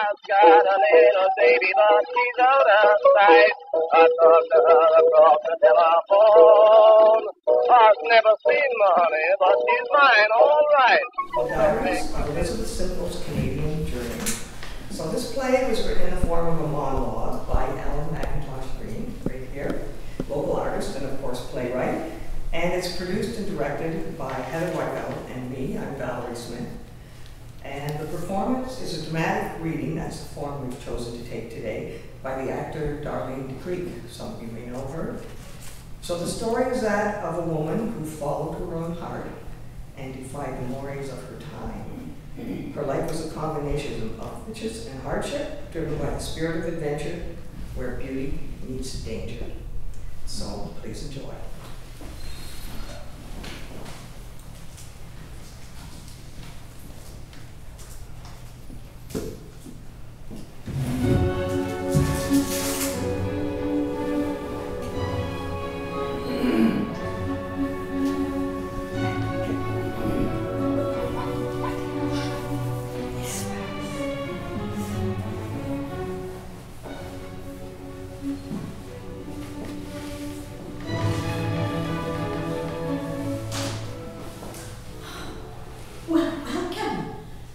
has got a little baby, but she's out of sight. I talked to her across the telephone. I've never seen money, but she's mine, all right. Diaries of Elizabeth Simcoe's Canadian Journey. So this play was written in the form of a monologue by Ellen McIntosh-Green, right here, local artist and of course playwright. And it's produced and directed by Heather Reichheld and me. I'm Val Smith. And the performance is a dramatic reading, that's the form we've chosen to take today, by the actor Darleen Degrieck. Some of you may know her. So the story is that of a woman who followed her own heart and defied the mores of her time. Her life was a combination of riches and hardship, driven by the spirit of adventure, where beauty meets danger. So please enjoy.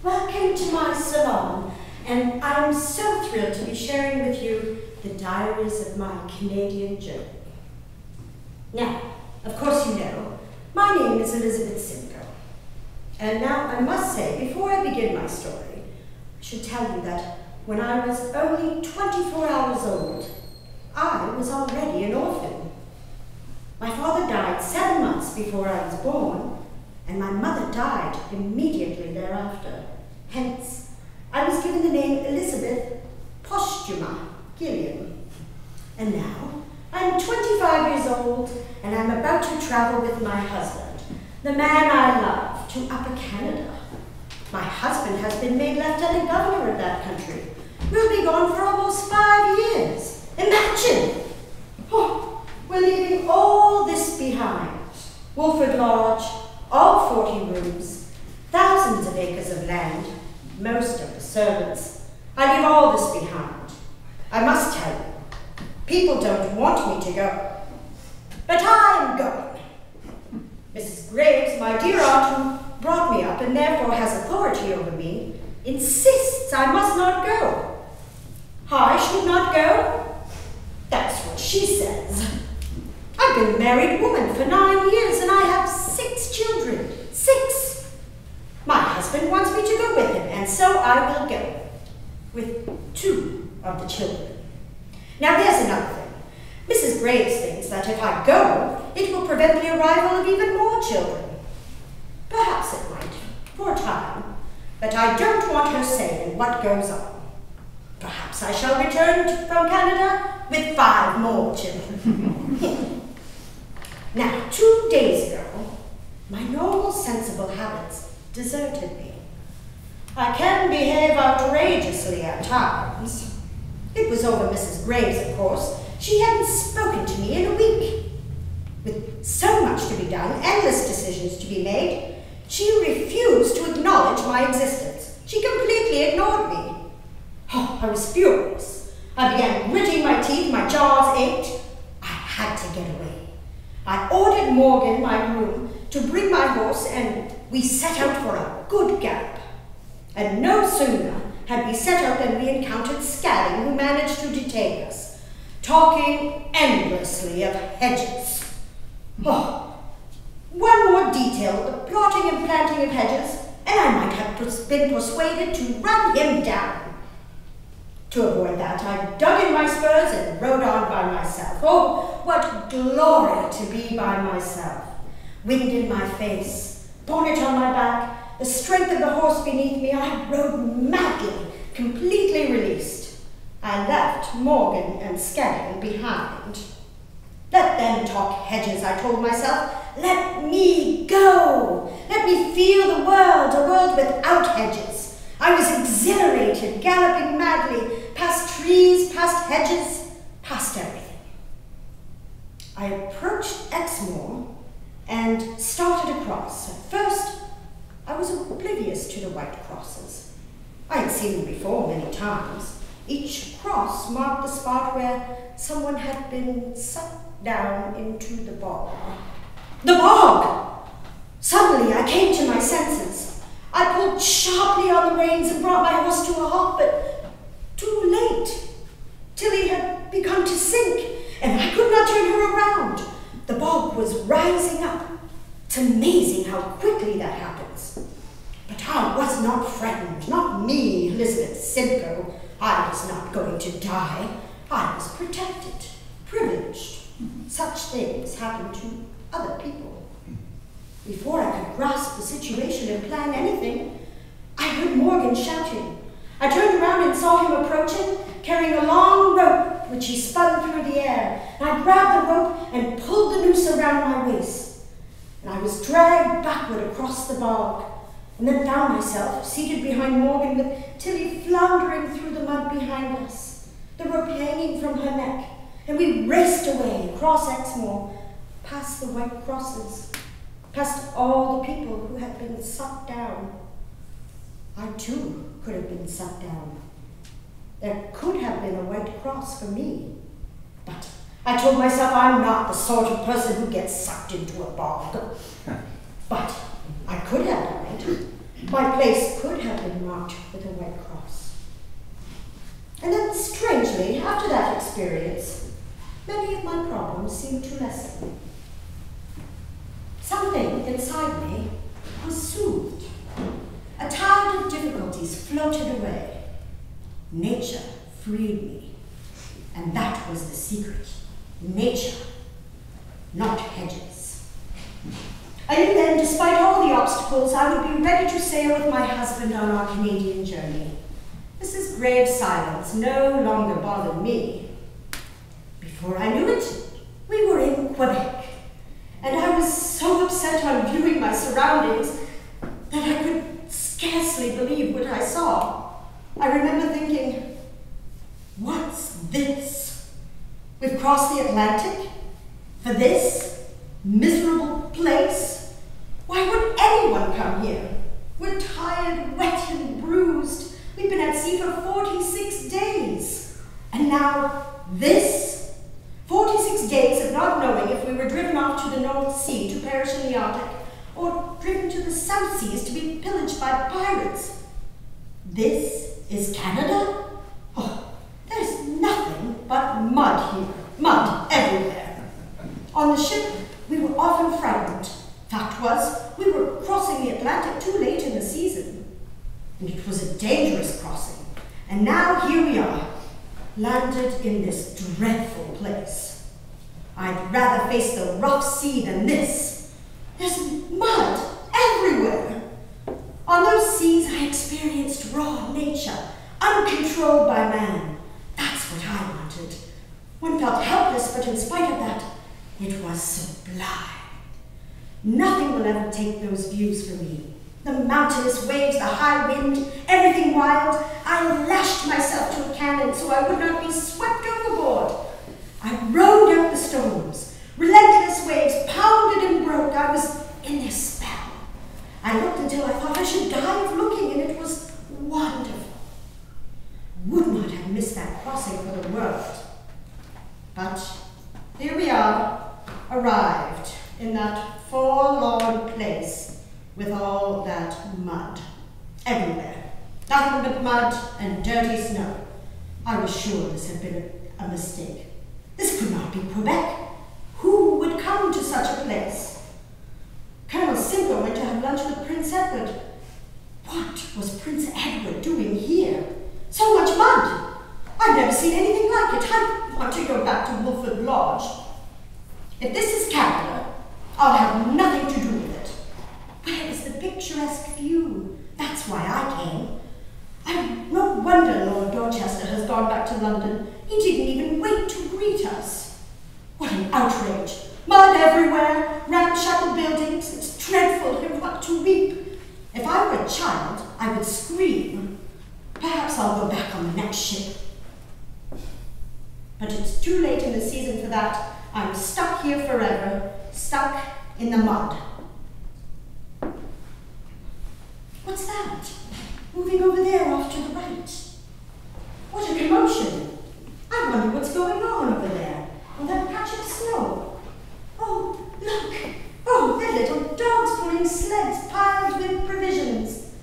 Welcome to my salon, and I'm so thrilled to be sharing with you the diaries of my Canadian journey. Now, of course you know, my name is Elizabeth Simcoe. And now I must say, before I begin my story, I should tell you that when I was only 24 hours old, I was already an orphan. My father died 7 months before I was born, and my mother died immediately thereafter. Hence, I was given the name Elizabeth Posthuma Gilliam. And now, I'm 25 years old, and I'm about to travel with my husband, the man I love, to Upper Canada. My husband has been made Lieutenant Governor of that country. We'll be gone for almost 5 years. Imagine! Oh, we're leaving all this behind. Wolford Lodge, all 40 rooms, thousands of acres of land, most of the servants. I leave all this behind. I must tell you, people don't want me to go, but I'm going. Mrs. Graves, my dear aunt who brought me up and therefore has authority over me, insists I must not go. I should not go? That's what she says. I've been a married woman for 9 years and I have 6 children. 6! My husband wants me to go with him, and so I will go. With 2 of the children. Now there's another thing. Mrs. Graves thinks that if I go, it will prevent the arrival of even more children. Perhaps it might, for a time, but I don't want her say in what goes on. Perhaps I shall return from Canada with 5 more children. Now, 2 days ago, my normal sensible habits deserted me. I can behave outrageously at times. It was over Mrs. Graves, of course. She hadn't spoken to me in a week. With so much to be done, endless decisions to be made, she refused to acknowledge my existence. She completely ignored me. Oh, I was furious. I began gritting my teeth, my jaws ached. I had to get away. I ordered Morgan, my groom, to bring my horse, and we set out for a good gallop. And no sooner had we set out than we encountered Scadding, who managed to detain us, talking endlessly of hedges. Oh, one more detail, the plotting and planting of hedges, and I might have been persuaded to run him down. To avoid that, I dug in my spurs and rode on by myself. Oh, what glory to be by myself. Wind in my face, bonnet on my back, the strength of the horse beneath me, I rode madly, completely released. I left Morgan and Scadding behind. Let them talk hedges, I told myself. Let me go. Let me feel the world, a world without hedges. I was exhilarated, galloping madly, past trees, past hedges, past everything. I approached Exmoor and started across. At first, I was oblivious to the white crosses. I had seen them before many times. Each cross marked the spot where someone had been sucked down into the bog. The bog! Suddenly I came to my senses. I pulled sharply on the reins and brought my horse to a halt, but too late. Tilly had begun to sink, and I could not turn her around. The bog was rising up. It's amazing how quickly that happens. But I was not frightened, not me, Elizabeth Simcoe. I was not going to die. I was protected, privileged. Such things happen to other people. Before I could grasp the situation and plan anything, I heard Morgan shouting. I turned around and saw him approaching, carrying a long rope which he spun through the air. And I grabbed the rope and pulled the noose around my waist. And I was dragged backward across the bog, and then found myself seated behind Morgan with Tilly floundering through the mud behind us, the rope hanging from her neck, and we raced away across Exmoor, past the white crosses, past all the people who had been sucked down. I too could have been sucked down. There could have been a white cross for me, but I told myself I'm not the sort of person who gets sucked into a bog. But I could have died. My place could have been marked with a white cross. And then, strangely, after that experience, many of my problems seemed to lessen. Something inside me was soothed. A tide of difficulties floated away. Nature freed me. And that was the secret. Nature, not hedges. I knew then, despite all the obstacles, I would be ready to sail with my husband on our Canadian journey. Mrs. Grave silence no longer bothered me. Before I knew it, we were in Quebec, and I was so upset on viewing my surroundings that I could scarcely believe what I saw. I remember thinking, what's this? We've crossed the Atlantic? For this miserable place? Why would anyone come here? We're tired, wet, and bruised. We've been at sea for 46 days. And now this? 46 days of not knowing if we were driven off to the North Sea to perish in the Arctic, or driven to the South Seas to be pillaged by pirates. This is Canada? Oh, there's nothing but mud here. Mud everywhere. On the ship, we were often frightened. Fact was, we were crossing the Atlantic too late in the season. And it was a dangerous crossing. And now here we are, landed in this dreadful place. I'd rather face the rough sea than this. There's mud everywhere. On those seas, I experienced raw nature, uncontrolled by man. That's what I wanted. One felt helpless, but in spite of that, it was sublime. Nothing will ever take those views from me. The mountainous waves, the high wind, everything wild. I lashed myself to a cannon so I would not be swept overboard. I rode up the storms. Relentless waves pounded and broke. I was in their spell. I looked until I thought I should die of looking, and it was wonderful. Would not have missed that crossing for the world. But here we are, arrived in that forlorn place with all that mud everywhere. Nothing but mud and dirty snow. I was sure this had been a mistake. This could not be Quebec. Who would come to such a place? Colonel Simcoe went to have lunch with Prince Edward. What was Prince Edward doing here? So much mud! I've never seen anything like it. I want to go back to Wolford Lodge. If this is Canada, I'll have nothing to do with it. Where is the picturesque view? That's why I came. No wonder Lord Dorchester has gone back to London. He didn't even wait to greet us. What an outrage. Mud everywhere, ramshackle buildings. It's dreadful. I want to weep. If I were a child, I would scream. Perhaps I'll go back on the next ship. But it's too late in the season for that. I'm stuck here forever, stuck in the mud. What's that? moving over there off to the right. What a commotion! I wonder what's going on over there, on that patch of snow. Oh, look! Oh, they're little dogs pulling sleds piled with provisions.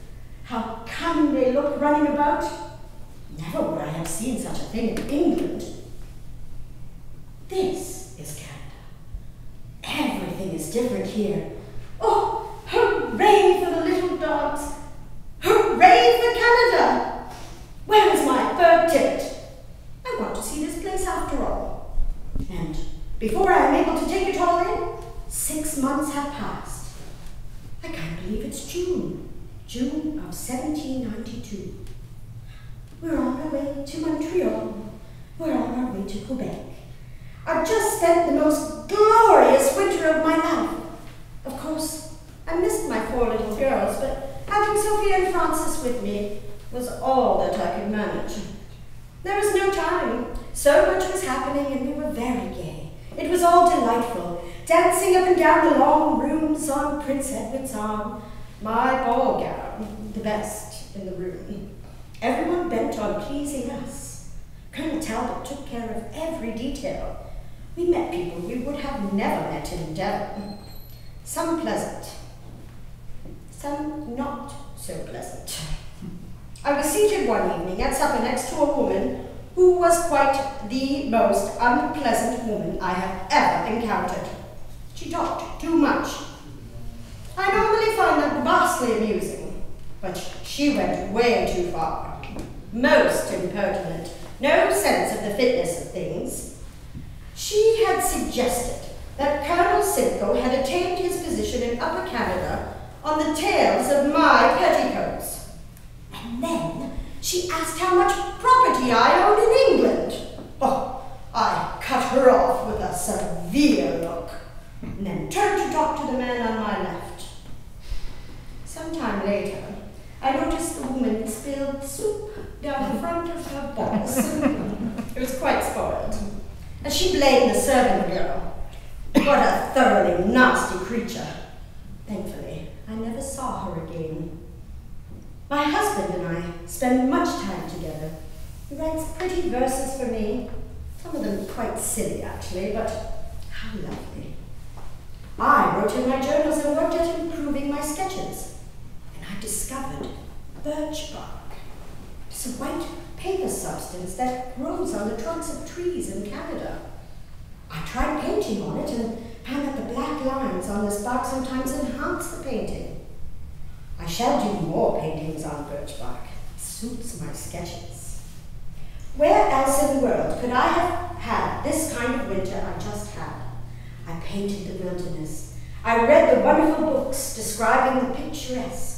How cunning they look running about. Never would I have seen such a thing in England. This is Canada. Everything is different here. Oh, hooray for the little dogs! Hooray for Canada! Where is my third ticket? I want to see this place after all. And before I am able to take it all in, 6 months have passed. I can't believe it's June. June of 1792. We're on our way to Montreal. We're on our way to Quebec. I've just spent the most glorious winter of my life. Of course, I missed my 4 little girls, but having Sophie and Frances with me was all that I could manage. There was no time. So much was happening, and we were very gay. It was all delightful, dancing up and down the long rooms on Prince Edward's arm, my ball gown, the best in the room. Everyone bent on pleasing us. Colonel Talbot took care of every detail. We met people we would have never met in Devon. Some pleasant, some not so pleasant. I was seated one evening at supper next to a woman who was quite the most unpleasant woman I have ever encountered. She talked too much. I normally find that vastly amusing, but she went way too far. Most impertinent, no sense of the fitness of things. She had suggested that Colonel Simcoe had attained his position in Upper Canada on the tails of my petticoats. And then she asked how much property I owned in England. Oh, I cut her off with a severe look, and then turned to talk to the man on my left. Some time later, I noticed the woman spilled soup down the front of her box. It was quite spoiled. And she blamed the servant girl. What a thoroughly nasty creature. Thankfully, I never saw her again. My husband and I spend much time together. He writes pretty verses for me. Some of them quite silly, actually, but how lovely. I wrote in my journals and worked at improving my sketches. And I discovered birch bark. It's a white paper substance that grows on the trunks of trees in Canada. I tried painting on it and found that the black lines on this bark sometimes enhance the painting. I shall do more paintings on birch bark. It suits my sketches. Where else in the world could I have had this kind of winter I just had? I painted the wilderness. I read the wonderful books describing the picturesque.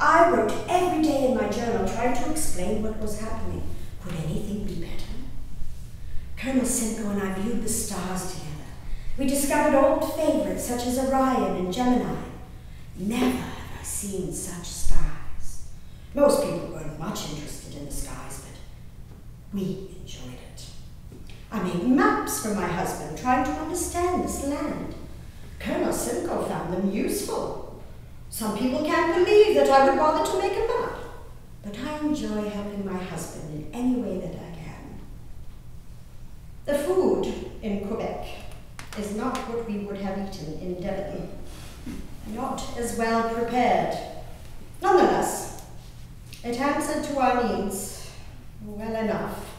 I wrote every day in my journal trying to explain what was happening. Could anything be better? Colonel Simcoe and I viewed the stars together. We discovered old favorites such as Orion and Gemini. Never have I seen such stars. Most people weren't much interested in the skies, but we enjoyed it. I made maps for my husband, trying to understand this land. Colonel Simcoe found them useful. Some people can't believe that I would bother to make a map, but I enjoy helping my husband in any way that I can. The food in Quebec is not what we would have eaten in Devon. Not as well prepared. Nonetheless, it answered to our needs well enough.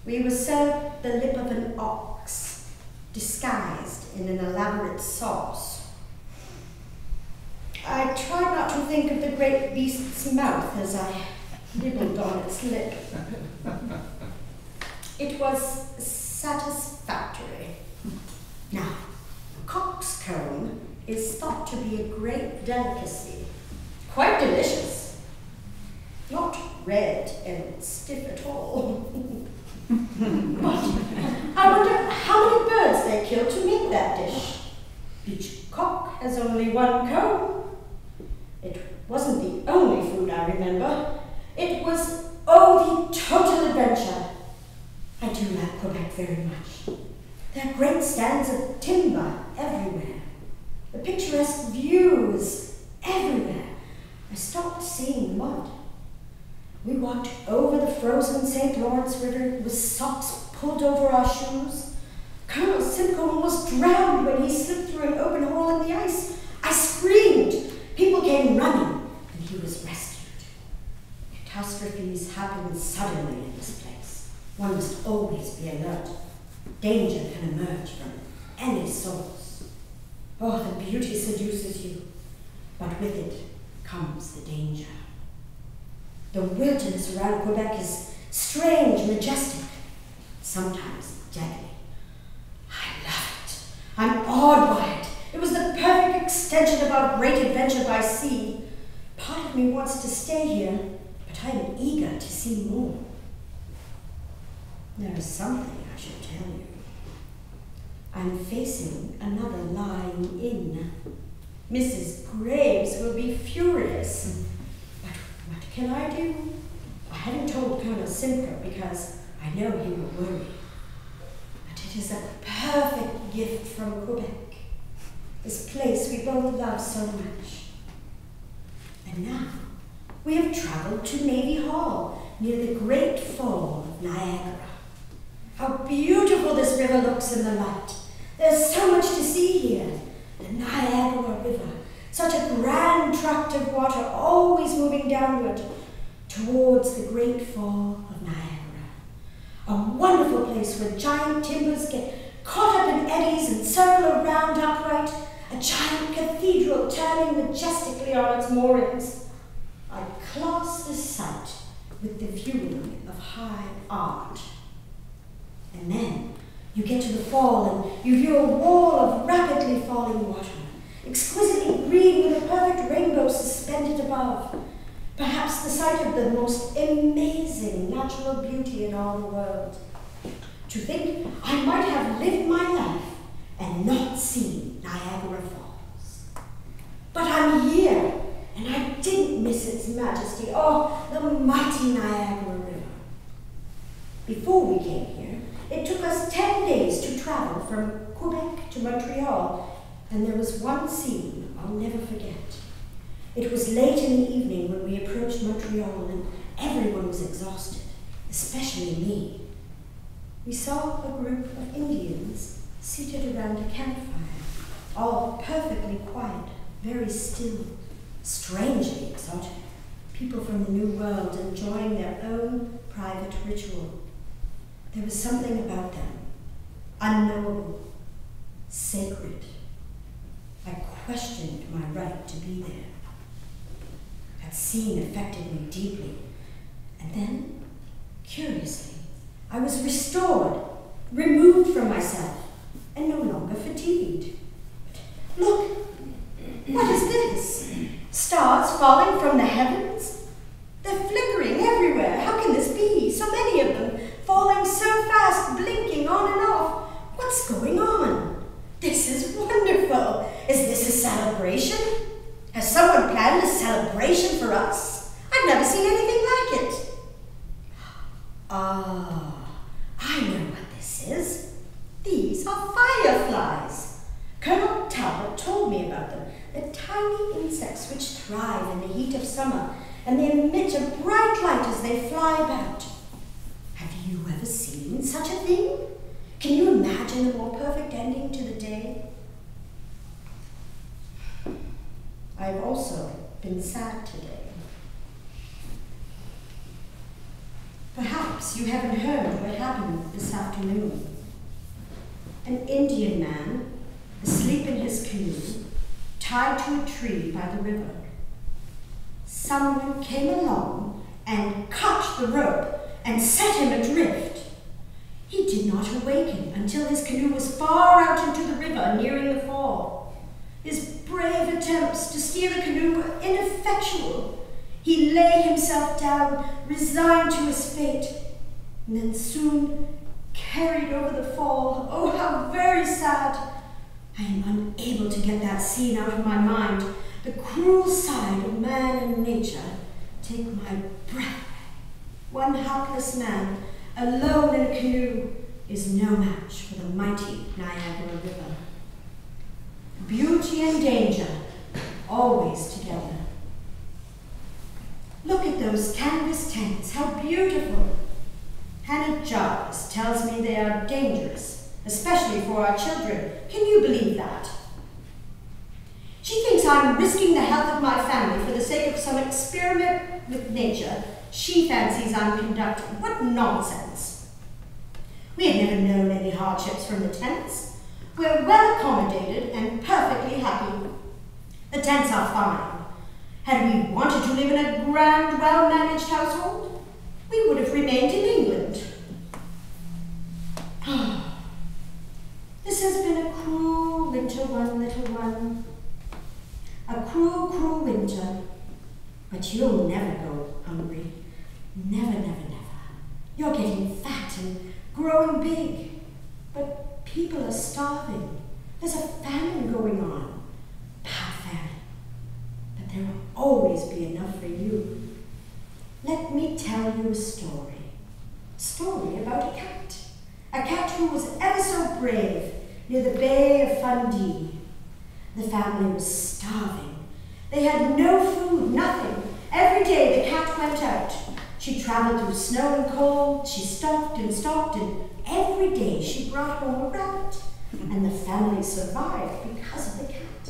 We were served the lip of an ox, disguised in an elaborate sauce. I tried not to think of the great beast's mouth as I nibbled on its lip. It was satisfactory. Now, coxcomb is thought to be a great delicacy. Quite delicious. Not red and stiff at all. But I wonder how many birds they kill to make that dish. Each cock has only one comb. It wasn't the only food I remember. It was, oh, the total adventure. I do like Quebec very much. There are great stands of timber everywhere. The picturesque views everywhere. I stopped seeing mud. walked over the frozen St. Lawrence River with socks pulled over our shoes. Colonel Simcoe almost drowned when he slipped through an open hole in the ice. I screamed. People came running, and he was rescued. Catastrophes happen suddenly in this place. One must always be alert. Danger can emerge from any source. Oh, the beauty seduces you, but with it comes the danger. The wilderness around Quebec is strange, majestic, sometimes deadly. I love it. I'm awed by it. It was the perfect extension of our great adventure by sea. Part of me wants to stay here, but I am eager to see more. There is something I should tell you. I'm facing another lying in. Mrs. Graves will be furious. But what can I do? I haven't told Colonel Simcoe because I know he will worry. But it is a perfect gift from Quebec. This place we both love so much. And now we have traveled to Navy Hall near the Great Fall of Niagara. How beautiful this river looks in the light. There's so much to see here. The Niagara River, such a grand tract of water always moving downward towards the Great Fall of Niagara. A wonderful place where giant timbers get caught up in eddies and circle around upright, a giant cathedral turning majestically on its moorings. I class this sight with the viewing of high art. And then you get to the fall and you view a wall of rapidly falling water, exquisitely green with a perfect rainbow suspended above. Perhaps the sight of the most amazing natural beauty in all the world. To think I might have lived my life and not seen Niagara Falls. But I'm here, and I didn't miss its majesty. Oh, the mighty Niagara River. Before we came here, it took us 10 days to travel from Quebec to Montreal, and there was one scene I'll never forget. It was late in the evening when we approached Montreal, and everyone was exhausted, especially me. We saw a group of Indians seated around a campfire, all perfectly quiet, very still, strangely exotic. People from the New World enjoying their own private ritual. There was something about them, unknowable, sacred. I questioned my right to be there. That scene affected me deeply. And then, curiously, I was restored, removed from myself, and no longer fatigued. Look, what is this? Stars falling from the heavens? They're flickering everywhere. How can this be? So many of them falling so fast, blinking on and off. What's going on? This is wonderful. Is this a celebration? Has someone planned a celebration for us? I've never seen anything like it. Ah, I know what this is. These are fireflies. Colonel Talbot told me about them. They're tiny insects which thrive in the heat of summer, and they emit a bright light as they fly about. Have you ever seen such a thing? Can you imagine a more perfect ending to the day? I've also been sad today. Perhaps you haven't heard what happened this afternoon. An Indian man, asleep in his canoe, tied to a tree by the river. Someone came along and cut the rope and set him adrift. He did not awaken until his canoe was far out into the river, nearing the fall. His brave attempts to steer the canoe were ineffectual. He lay himself down, resigned to his fate, and then soon carried over the fall. Oh, how very sad. I am unable to get that scene out of my mind. The cruel side of man and nature take my breath. One helpless man, alone in a canoe, is no match for the mighty Niagara River. Beauty and danger, always together. Look at those canvas tents, how beautiful. Hannah Jarvis tells me they are dangerous, especially for our children. Can you believe that? She thinks I'm risking the health of my family for the sake of some experiment with nature she fancies I'm conducting. What nonsense. We had never known any hardships from the tents. We're well accommodated and perfectly happy. The tents are fine. Had we wanted to live in a grand, well-managed household, we would have remained in England. This has been a cruel winter, one little one. A cruel, cruel winter. But you'll never go hungry. Never, never, never. You're getting fat and growing big. But people are starving. There's a famine going on. Bad famine. But there will always be enough for you. Let me tell you a story. A story about a cat. A cat who was ever so brave near the Bay of Fundy. The family was starving. They had no food, nothing. Every day the cat went out. She traveled through snow and cold. She stopped, and every day she brought home a rabbit. And the family survived because of the cat.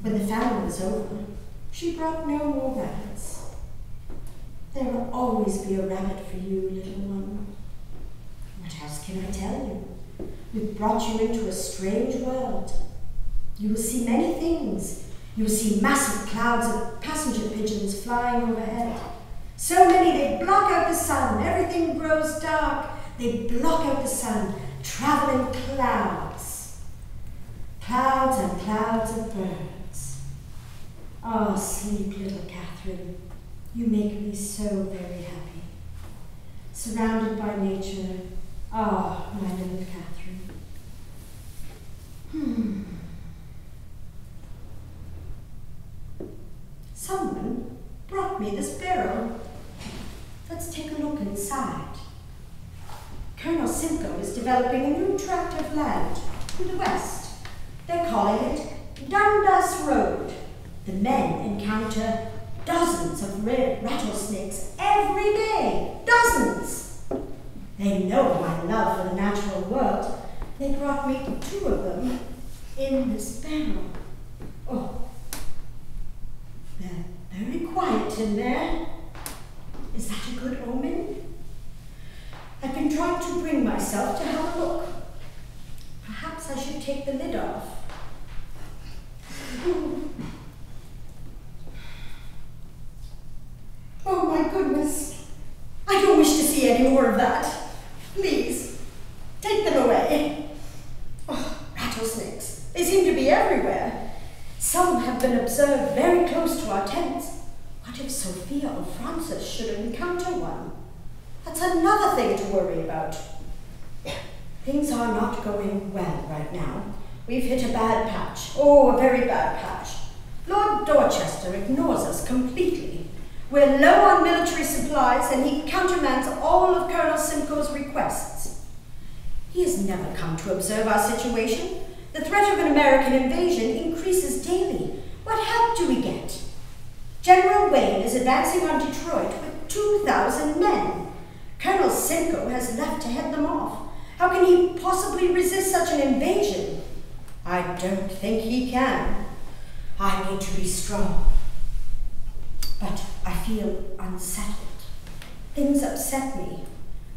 When the famine was over, she brought no more rabbits. There will always be a rabbit for you, little one. What else can I tell you? We've brought you into a strange world. You will see many things. You will see massive clouds of passenger pigeons flying overhead. So many they block out the sun. Everything grows dark. They block out the sun. Travel in clouds. Clouds and clouds of birds. Oh, sleep, little Catherine. You make me so very happy. Surrounded by nature. Ah, my little Catherine. Someone brought me this barrel. Let's take a look inside. Colonel Simcoe is developing a new tract of land to the west. They're calling it Dundas Road. The men encounter dozens of red rattlesnakes every day. Dozens! They know my love for the natural world. They brought me 2 of them in this barrel. Oh, they're very quiet in there. Is that a good omen? I've been trying to bring myself to have a look. Perhaps I should take the lid off. Oh my goodness. I don't wish to see any more of that. Please, take them away. Oh, rattlesnakes. They seem to be everywhere. Some have been observed very close to our tents. What if Sophia or Frances should encounter one? That's another thing to worry about. Things are not going well right now. We've hit a bad patch. Oh, a very bad patch. Lord Dorchester ignores us completely. We're low on military supplies, and he countermands all of Colonel Simcoe's requests. He has never come to observe our situation. The threat of an American invasion increases daily. What help do we get? General Wayne is advancing on Detroit with 2,000 men. Colonel Simcoe has left to head them off. How can he possibly resist such an invasion? I don't think he can. I need to be strong. But I feel unsettled. Things upset me.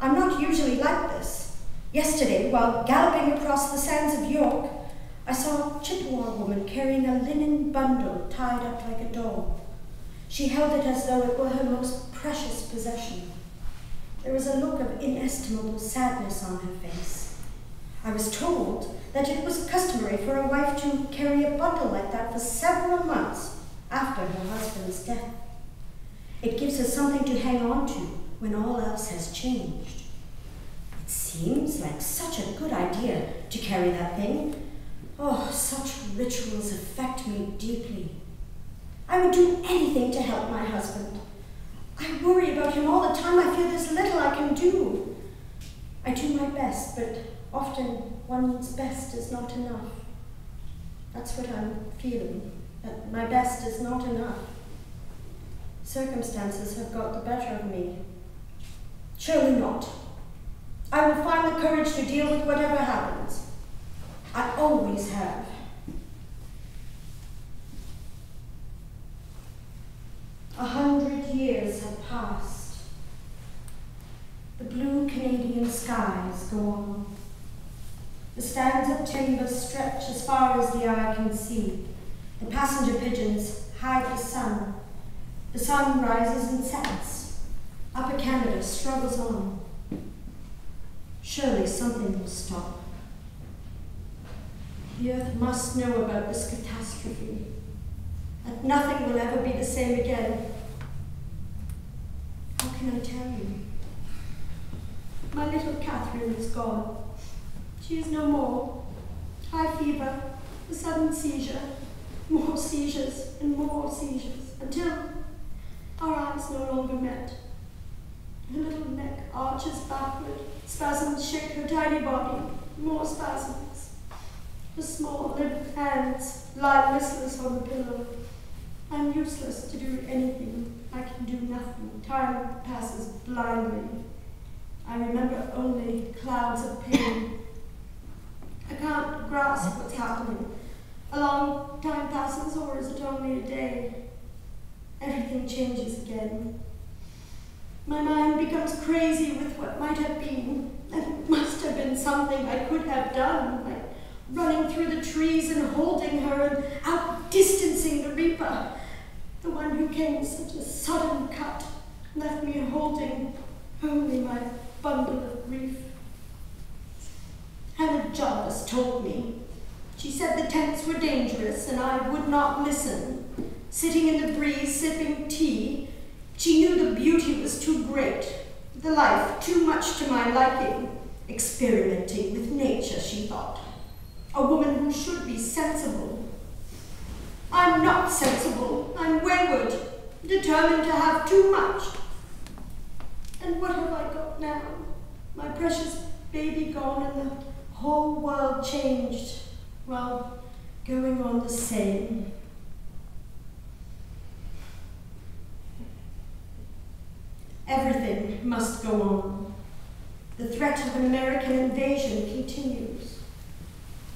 I'm not usually like this. Yesterday, while galloping across the sands of York, I saw a Chippewa woman carrying a linen bundle tied up like a doll. She held it as though it were her most precious possession. There was a look of inestimable sadness on her face. I was told that it was customary for a wife to carry a bundle like that for several months after her husband's death. It gives her something to hang on to when all else has changed. It seems like such a good idea to carry that thing. Oh, such rituals affect me deeply. I would do anything to help my husband. I worry about him all the time. I feel there's little I can do. I do my best, but often one's best is not enough. That's what I'm feeling, that my best is not enough. Circumstances have got the better of me. Surely not. I will find the courage to deal with whatever happens. I always have. A 100 years have passed. The blue Canadian skies go on. The stands of timber stretch as far as the eye can see. The passenger pigeons hide the sun. The sun rises and sets. Upper Canada struggles on. Surely something will stop. The earth must know about this catastrophe, that nothing will ever be the same again. How can I tell you? My little Catherine is gone. She is no more. High fever, a sudden seizure, more seizures and more seizures, until our eyes no longer met. Her little neck arches backward, spasms shake her tiny body, more spasms. Her small limp hands lie listless on the pillow. I'm useless to do anything. I can do nothing. Time passes blindly. I remember only clouds of pain. I can't grasp what's happening. A long time passes, or is it only a day? Everything changes again. My mind becomes crazy with what might have been, and it must have been something I could have done, like running through the trees and holding her and outdistancing the reaper, the one who came with such a sudden cut, left me holding only my bundle of grief. Hannah Jarvis told me. She said the tents were dangerous, and I would not listen. Sitting in the breeze, sipping tea, she knew the beauty was too great, the life too much to my liking. Experimenting with nature, she thought. A woman who should be sensible. I'm not sensible. I'm wayward, determined to have too much. And what have I got now? My precious baby gone and the whole world changed. Well, going on the same. Everything must go on. The threat of an American invasion continues.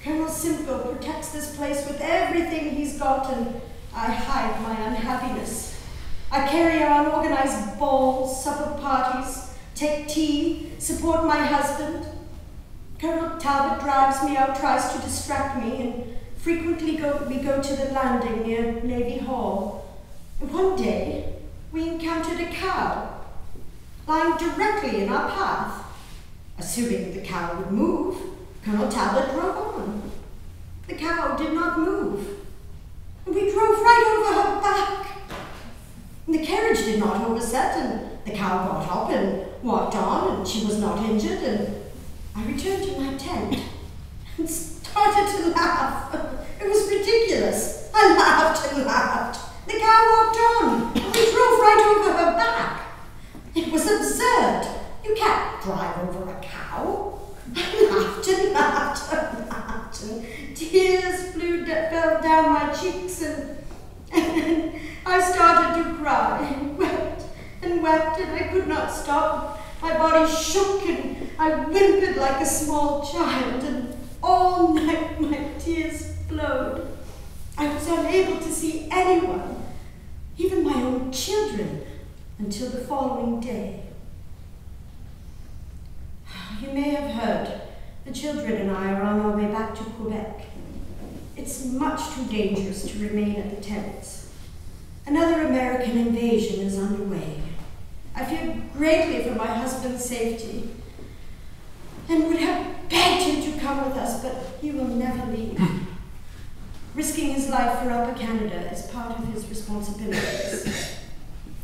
Colonel Simcoe protects this place with everything he's got, and I hide my unhappiness. I carry on, organize balls, supper parties, take tea, support my husband. Colonel Talbot drives me out, tries to distract me, and frequently we go to the landing near Navy Hall. One day, we encountered a cow lying directly in our path. Assuming the cow would move, Colonel Talbot drove on. The cow did not move, and we drove right over her back. And the carriage did not overset, and the cow got up and walked on, and she was not injured, and I returned to my tent and started to laugh. It was ridiculous. I laughed and laughed. The cow walked on, and we drove right over her back. It was absurd. You can't drive over a cow. I laughed and laughed and laughed, and tears fell down my cheeks, and I started to cry, and wept, and I could not stop. My body shook, and I whimpered like a small child, and all night my tears flowed. I was unable to see anyone, even my own children, until the following day. You may have heard, the children and I are on our way back to Quebec. It's much too dangerous to remain at the tents. Another American invasion is underway. I fear greatly for my husband's safety, and would have begged him to come with us, but he will never leave. Risking his life for Upper Canada is part of his responsibilities.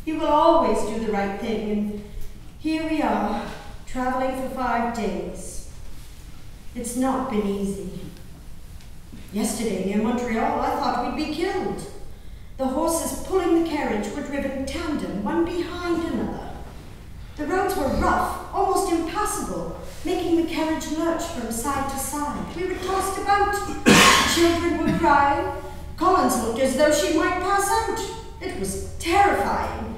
He will always do the right thing, and here we are, traveling for 5 days. It's not been easy. Yesterday near Montreal, I thought we'd be killed. The horses pulling the carriage were driven tandem, one behind another. The roads were rough, almost impassable, making the carriage lurch from side to side. We were tossed about. Children were crying. Collins looked as though she might pass out. It was terrifying.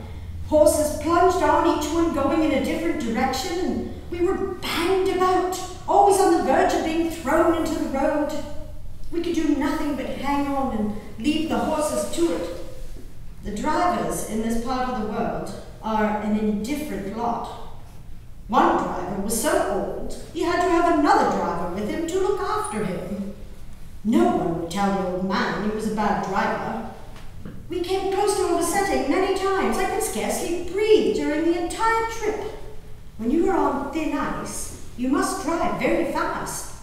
Horses plunged on, each one going in a different direction, and we were banged about, always on the verge of being thrown into the road. We could do nothing but hang on and leave the horses to it. The drivers in this part of the world are an indifferent lot. One driver was so old, he had to have another driver with him to look after him. No one would tell the old man he was a bad driver. We came close to oversetting many times. I could scarcely breathe during the entire trip. When you are on thin ice, you must drive very fast.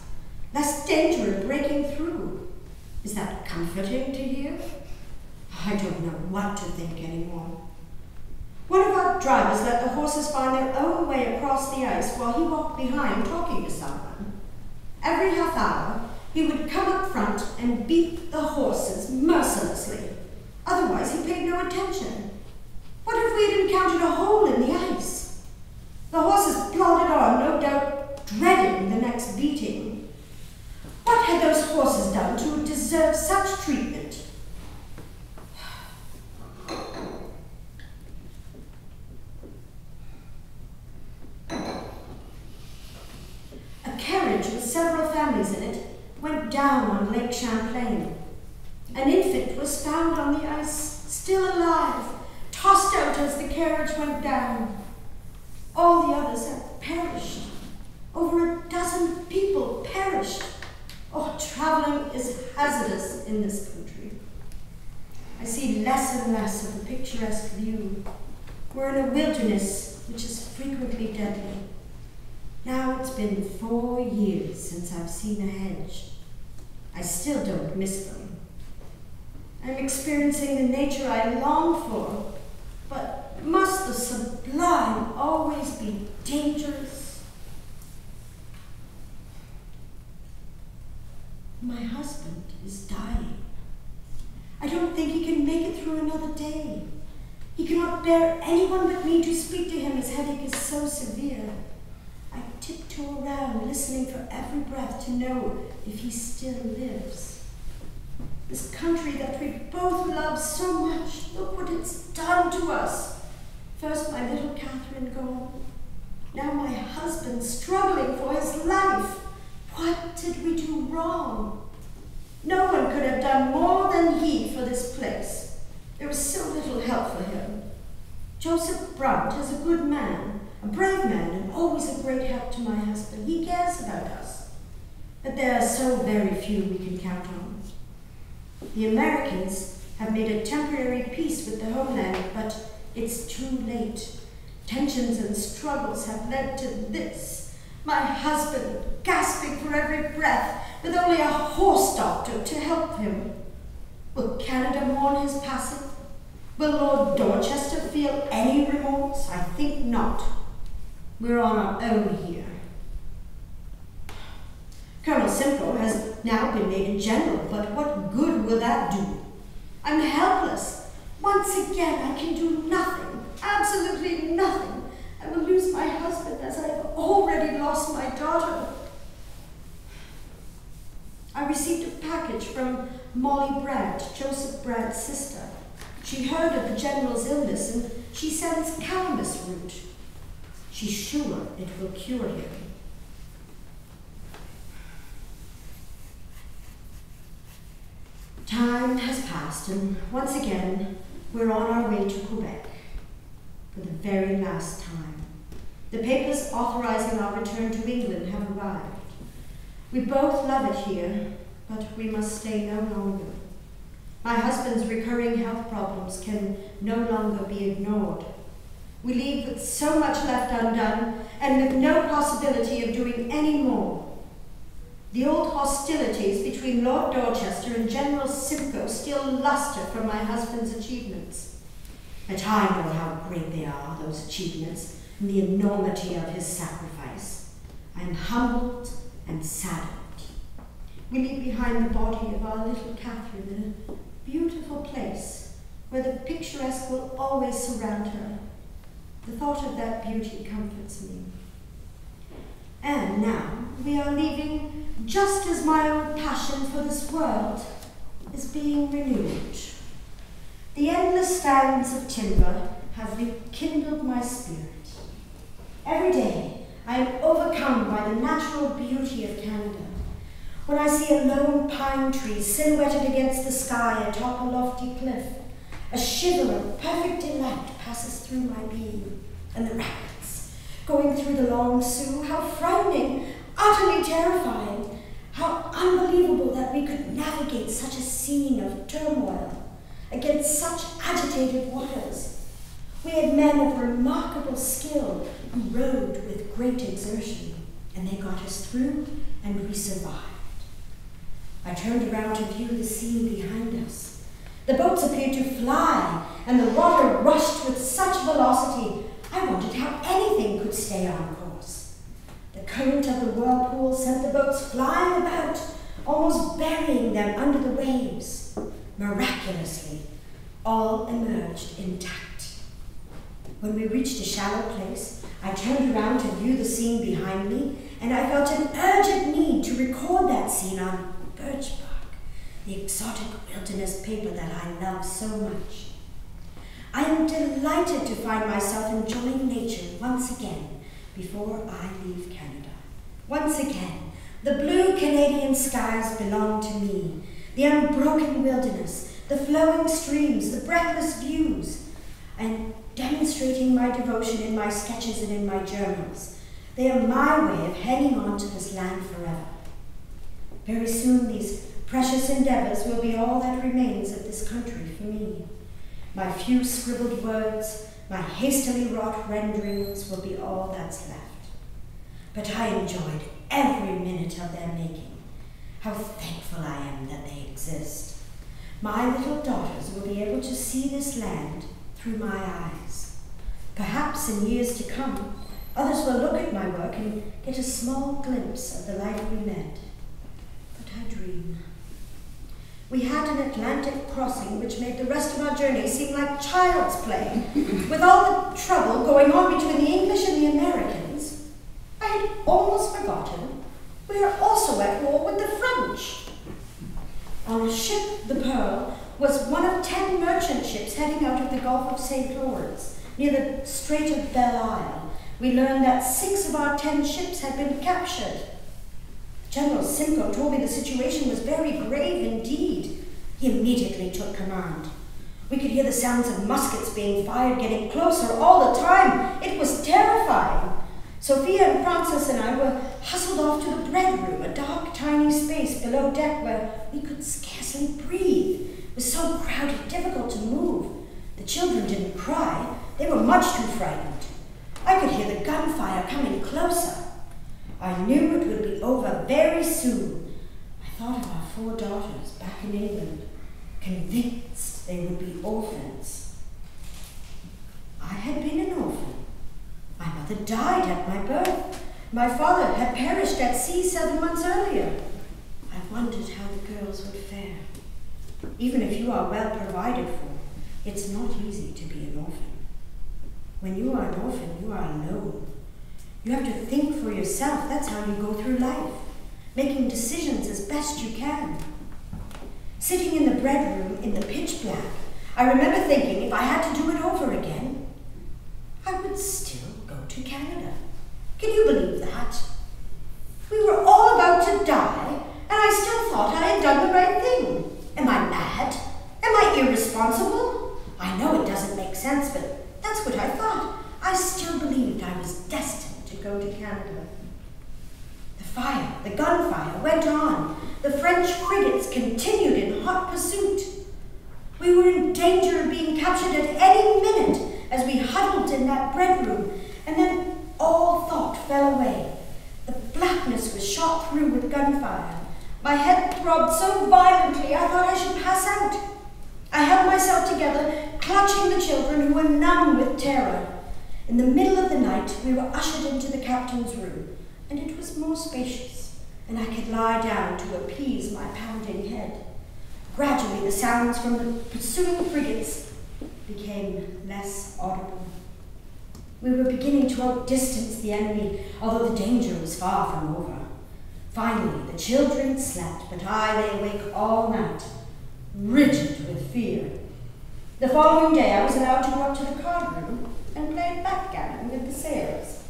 Less danger of breaking through. Is that comforting to hear? I don't know what to think anymore. One of our drivers let the horses find their own way across the ice while he walked behind talking to someone. Every half hour, he would come up front and beat the horses mercilessly. Otherwise, he paid no attention. What if we had encountered a hole in the ice? The horses plodded on, no doubt dreading the next beating. What had those horses done to deserve such treatment? A carriage with several families in it went down on Lake Champlain. An infant was found on the ice, still alive, tossed out as the carriage went down. All the others had perished. Over a dozen people perished. Oh, traveling is hazardous in this country. I see less and less of the picturesque view. We're in a wilderness which is frequently deadly. Now it's been 4 years since I've seen a hedge. I still don't miss them. I'm experiencing the nature I long for, but must the sublime always be dangerous? My husband is dying. I don't think he can make it through another day. He cannot bear anyone but me to speak to him. His headache is so severe. I tiptoe around, listening for every breath to know if he still lives. This country that we both love so much, look what it's done to us. First my little Catherine gone, now my husband struggling for his life. What did we do wrong? No one could have done more than he for this place. There was so little help for him. Joseph Brunt is a good man, a brave man, and always a great help to my husband. He cares about us. But there are so very few we can count on. The Americans have made a temporary peace with the homeland, but it's too late. Tensions and struggles have led to this. My husband gasping for every breath, with only a horse doctor to help him. Will Canada mourn his passing? Will Lord Dorchester feel any remorse? I think not. We're on our own here. Colonel Simcoe has now been made a general, but what good will that do? I'm helpless. Once again, I can do nothing, absolutely nothing. I will lose my husband as I have already lost my daughter. I received a package from Molly Brandt, Joseph Brandt's sister. She heard of the general's illness and she sends calamus root. She's sure it will cure him. Time has passed, and once again, we're on our way to Quebec for the very last time. The papers authorizing our return to England have arrived. We both love it here, but we must stay no longer. My husband's recurring health problems can no longer be ignored. We leave with so much left undone, and with no possibility of doing any more. The old hostilities between Lord Dorchester and General Simcoe still luster from my husband's achievements. But I know how great they are, those achievements, and the enormity of his sacrifice. I am humbled and saddened. We leave behind the body of our little Catherine in a beautiful place where the picturesque will always surround her. The thought of that beauty comforts me. And now we are leaving just as my own passion for this world is being renewed. The endless stands of timber have rekindled my spirit. Every day, I am overcome by the natural beauty of Canada. When I see a lone pine tree silhouetted against the sky atop a lofty cliff, a shiver of perfect delight passes through my being. And the rapids, going through the Long Sault, how frightening, utterly terrifying, how unbelievable that we could navigate such a scene of turmoil against such agitated waters. We had men of remarkable skill who rowed with great exertion, and they got us through, and we survived. I turned around to view the scene behind us. The boats appeared to fly, and the water rushed with such velocity, I wondered how anything could stay on course. The current of the whirlpool sent the boats flying about, almost burying them under the waves. Miraculously, all emerged intact. When we reached a shallow place, I turned around to view the scene behind me, and I felt an urgent need to record that scene on birch bark, the exotic wilderness paper that I love so much. I am delighted to find myself enjoying nature once again before I leave Canada. Once again, the blue Canadian skies belong to me, the unbroken wilderness, the flowing streams, the breathless views. I am demonstrating my devotion in my sketches and in my journals. They are my way of hanging on to this land forever. Very soon these precious endeavors will be all that remains of this country for me. My few scribbled words, my hastily wrought renderings will be all that's left. But I enjoyed every minute of their making. How thankful I am that they exist. My little daughters will be able to see this land through my eyes. Perhaps in years to come, others will look at my work and get a small glimpse of the life we led. But I dream. We had an Atlantic crossing which made the rest of our journey seem like child's play. With all the trouble going on between the English and the Americans, I had almost forgotten we are also at war with the French. Our ship, the Pearl, was one of 10 merchant ships heading out of the Gulf of St. Lawrence, near the Strait of Belle Isle. We learned that 6 of our 10 ships had been captured. General Simcoe told me the situation was very grave indeed. He immediately took command. We could hear the sounds of muskets being fired getting closer all the time. It was terrifying. Sophia and Frances and I were hustled off to the bread room, a dark, tiny space below deck where we could scarcely breathe. It was so crowded, difficult to move. The children didn't cry. They were much too frightened. I could hear the gunfire coming closer. I knew it would be over very soon. I thought of our 4 daughters back in England, convinced they would be orphans. I had been an orphan. My mother died at my birth. My father had perished at sea 7 months earlier. I wondered how the girls would fare. Even if you are well provided for, it's not easy to be an orphan. When you are an orphan, you are alone. You have to think for yourself. That's how you go through life, making decisions as best you can. Sitting in the bread room in the pitch black, I remember thinking if I had to do it over again, I would still go to Canada. Can you believe that? We were all about to die, and I still thought I had done the right thing. Am I mad? Am I irresponsible? I know it doesn't make sense, but that's what I thought. I still believed I was destined to go to Canada. The fire, the gunfire, went on. The French frigates continued in hot pursuit. We were in danger of being captured at any minute as we huddled in that bread room, and then all thought fell away. The blackness was shot through with gunfire. My head throbbed so violently I thought I should pass out. I held myself together, clutching the children who were numb with terror. In the middle of the night, we were ushered into the captain's room, and it was more spacious, and I could lie down to appease my pounding head. Gradually, the sounds from the pursuing frigates became less audible. We were beginning to outdistance the enemy, although the danger was far from over. Finally, the children slept, but I lay awake all night, rigid with fear. The following day, I was allowed to go up to the card room and play backgammon with the sailors.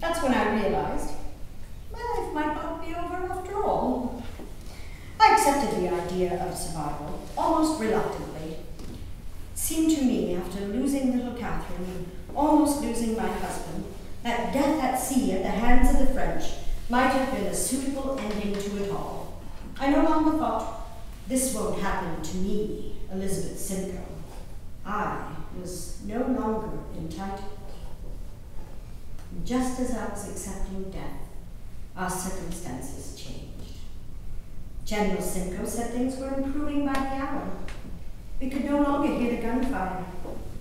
That's when I realized my life might not be over after all. I accepted the idea of survival, almost reluctantly. It seemed to me, after losing little Catherine and almost losing my husband, that death at sea at the hands of the French might have been a suitable ending to it all. I no longer thought, this won't happen to me, Elizabeth Simcoe. I was no longer entitled. Just as I was accepting death, our circumstances changed. General Simcoe said things were improving by the hour. We could no longer hear the gunfire.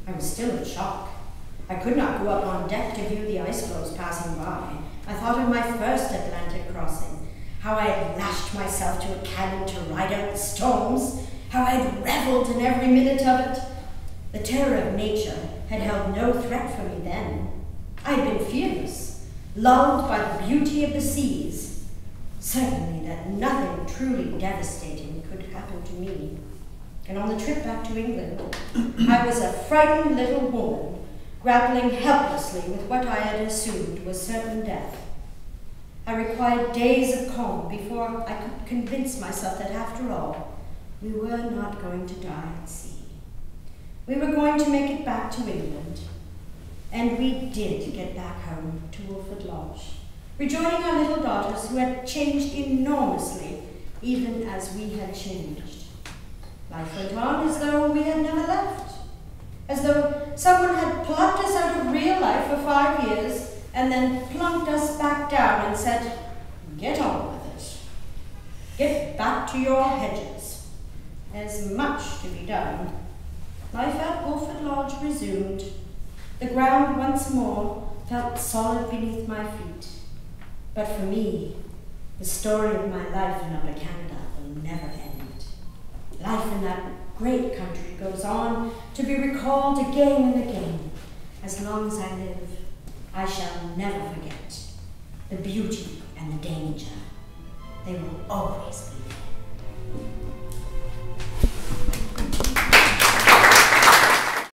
I was still in shock. I could not go up on deck to view the ice floes passing by. I thought of my first Atlantic crossing, how I had lashed myself to a cannon to ride out the storms, how I had reveled in every minute of it. The terror of nature had held no threat for me then. I had been fearless, lulled by the beauty of the seas. Certainly that nothing truly devastating could happen to me. And on the trip back to England, I was a frightened little woman, grappling helplessly with what I had assumed was certain death. I required days of calm before I could convince myself that after all, we were not going to die at sea. We were going to make it back to England. And we did get back home to Wolford Lodge, rejoining our little daughters who had changed enormously, even as we had changed. Life went on as though we had never left, as though someone had plucked us out of real life for 5 years and then plunked us back down and said, get on with it. Get back to your hedges. There's much to be done. Life at Wolford Lodge resumed. The ground once more felt solid beneath my feet. But for me, the story of my life in Upper Canada will never end. Life in that great country goes on to be recalled again and again. As long as I live, I shall never forget the beauty and the danger. They will always be there.